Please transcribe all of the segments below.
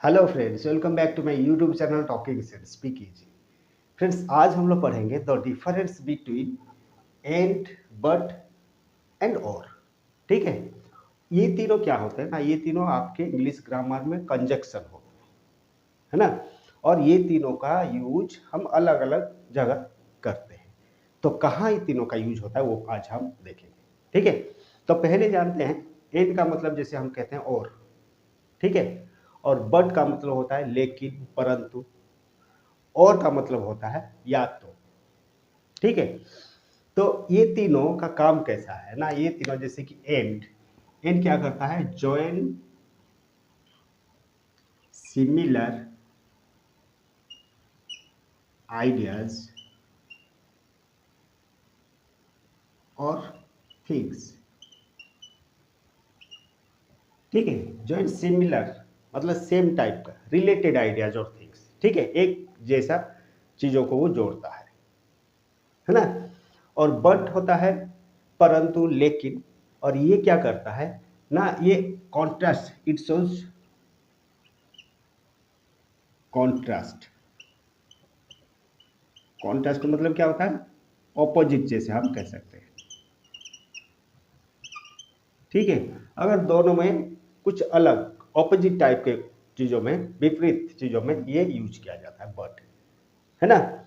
Hello friends, welcome back to my YouTube channel talking sense speak easy. Friends, आज हम लोग पढ़ेंगे the difference between and, but and और। ठीक है, ये तीनों क्या होते हैं ना, ये तीनों आपके इंग्लिश ग्रामर में कंजक्शन होते हैं, है ना। और ये तीनों का यूज हम अलग अलग जगह करते हैं। तो कहाँ ये तीनों का यूज होता है वो आज हम देखेंगे। ठीक है, तो पहले जानते हैं एंड का मतलब, जैसे हम कहते हैं और। ठीक है, और बट का मतलब होता है लेकिन, परंतु। और का मतलब होता है या तो। ठीक है, तो ये तीनों का काम कैसा है ना, ये तीनों जैसे कि एंड, एंड क्या करता है, जॉइन सिमिलर आइडियाज और थिंग्स। ठीक है, जॉइन सिमिलर मतलब सेम टाइप का, रिलेटेड आइडियाज और थिंग्स। ठीक है, एक जैसा चीजों को वो जोड़ता है ना। और बट होता है परंतु, लेकिन। और ये क्या करता है ना, ये contrast, it shows contrast. Contrast का मतलब क्या होता है, ऑपोजिट जैसे हम कह सकते हैं। ठीक है, अगर दोनों में कुछ अलग ऑपोजिट टाइप के चीजों में, विपरीत चीजों में ये यूज किया जाता है बट, है ना।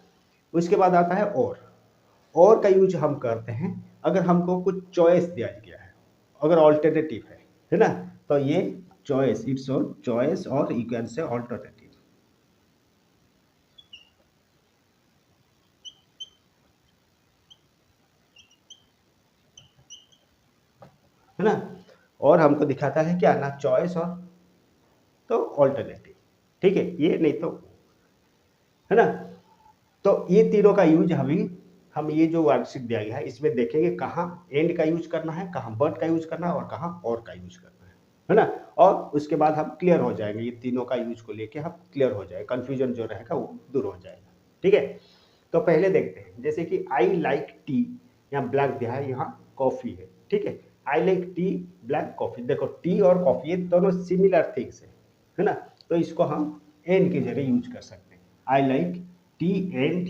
उसके बाद आता है और का यूज हम करते हैं अगर हमको कुछ चॉइस दिया गया है, अगर ऑल्टरनेटिव है ना। तो ये चॉइस, इट्स और चॉइस, और यू कैन से ऑल्टरनेटिव, है ना। और हमको दिखाता है क्या ना, चॉइस और तो ऑल्टरनेटिव। ठीक है, ये नहीं तो, है ना। तो ये तीनों का यूज हम ये जो वर्कशीट दिया गया है इसमें देखेंगे कहाँ एंड का यूज करना है, कहाँ बट का यूज करना है, और कहाँ और का यूज करना है ना। और उसके बाद हम क्लियर हो जाएंगे, ये तीनों का यूज को लेके हम क्लियर हो जाएगा, कंफ्यूजन जो रहेगा वो दूर हो जाएगा। ठीक है, तो पहले देखते हैं, जैसे कि आई लाइक टी, यहाँ ब्लैक दिया है, यहाँ कॉफी है। ठीक है, आई लाइक टी, ब्लैक कॉफी। देखो, टी और कॉफी ये दोनों सिमिलर थिंग्स है ना। तो इसको हम एंड के जरिए यूज कर सकते हैं, I like tea and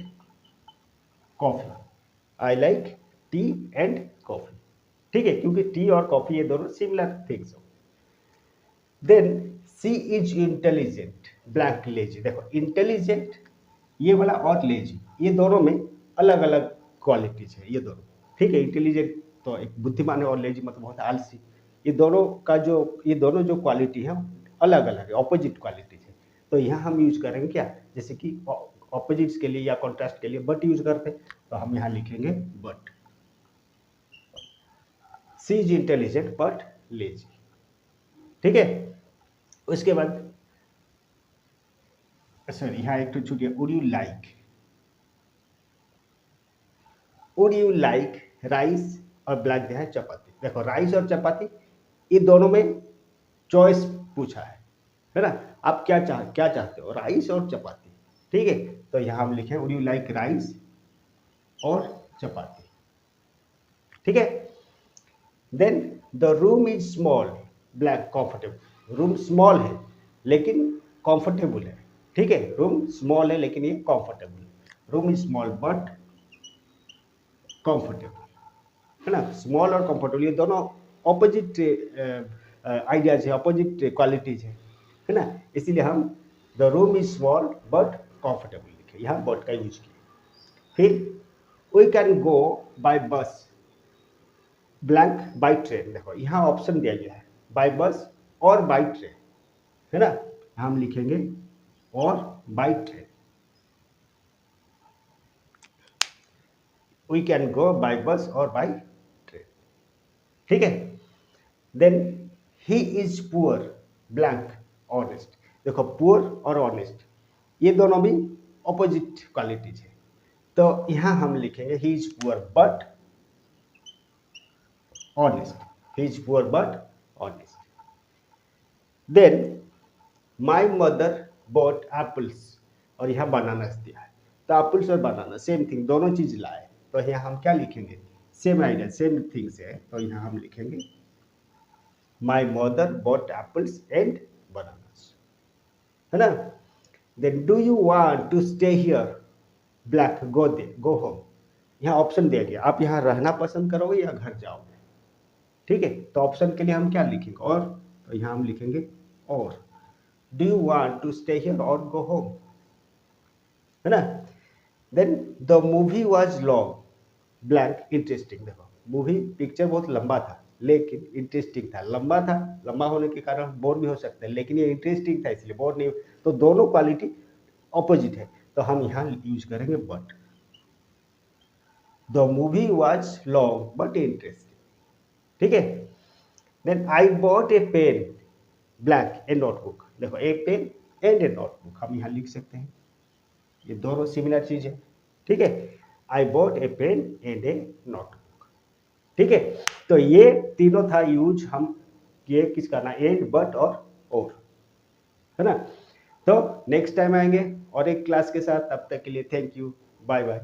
coffee. I like tea and coffee. ठीक है, क्योंकि टी और कॉफी ये दोनों सिमिलर थिंग्स हो। Then she is intelligent, blank lazy. देखो, इंटेलिजेंट ये वाला और लेजी, ये दोनों में अलग अलग क्वालिटीज है ये दोनों। ठीक है, इंटेलिजेंट तो एक बुद्धिमान है, और लेजी मतलब बहुत आलसी। ये दोनों का जो, ये दोनों जो क्वालिटी है अलग अलग है, ऑपोजिट क्वालिटीज है। तो यहाँ हम यूज करेंगे क्या, जैसे कि ऑपोजिट्स के लिए या कॉन्ट्रास्ट के लिए बट यूज करते हैं, तो हम यहाँ लिखेंगे but. She is intelligent but lazy. ठीक है, उसके बाद सॉरी, यहाँ एक तो छूट गया, वुड यू लाइक राइस, और ब्लैक दिया है चपाती। देखो, राइस और चपाती ये दोनों में चॉइस पूछा है ना। आप क्या चाहते हो, राइस और चपाती। ठीक है, तो यहाँ हम लिखे वुड यू लाइक राइस और चपाती। ठीक है, then the room is small, blank comfortable. Room small है लेकिन कंफर्टेबल है। ठीक है, रूम स्मॉल है लेकिन ये कंफर्टेबल है। Room is small but comfortable, है ना। स्मॉल और कंफर्टेबल ये दोनों ऑपोजिट आइडियाज है, ऑपोजिट क्वालिटीज है ना। इसीलिए हम the room is small but comfortable लिखे, यहाँ बट का यूज किया। फिर वी कैन गो बाय बस, ब्लैंक बाई ट्रेन। देखो, यहाँ ऑप्शन दिया गया है बाय बस और बाई ट्रेन, है ना। हम लिखेंगे और by train. We can go by bus और बाई ट्रेन। ठीक है, then he is poor, blank honest. देखो, पुअर और ऑनेस्ट ये दोनों भी ऑपोजिट क्वालिटीज है। तो यहाँ हम लिखेंगे he is poor but honest, he is poor but honest. Then my mother bought apples, और यहाँ बनाना दिया है, तो एप्पल्स और बनाना सेम थिंग, दोनों चीज लाए। तो यहाँ हम क्या लिखेंगे, सेम आइडिया सेम थिंग्स है, तो यहाँ हम लिखेंगे my mother bought apples and banana. है ना। Then do you want to stay here, black go home. यहाँ ऑप्शन दिया गया, आप यहाँ रहना पसंद करोगे या घर जाओगे। ठीक है, तो ऑप्शन के लिए हम क्या लिखेंगे, और, तो यहाँ हम लिखेंगे or. Do you want to stay here or go home, है ना। Then the movie was long, blank interesting. देखो मूवी पिक्चर बहुत लंबा था लेकिन इंटरेस्टिंग था। लंबा था, लंबा होने के कारण बोर भी हो सकते हैं, लेकिन ये इंटरेस्टिंग था इसलिए बोर नहीं। तो दोनों क्वालिटी ऑपोजिट है, तो हम यहाँ यूज करेंगे but. The movie was long but interesting. ठीक है। Then I bought a pen, blank a notebook. देखो a pen and a notebook हम यहाँ लिख सकते हैं, ये दोनों सिमिलर चीज है। ठीक है, I bought a pen and a notebook. ठीक है, तो ये तीनों था यूज हम किए किसका ना, एंड, बट और, है ना। तो नेक्स्ट टाइम आएंगे और एक क्लास के साथ, तब तक के लिए थैंक यू, बाय बाय।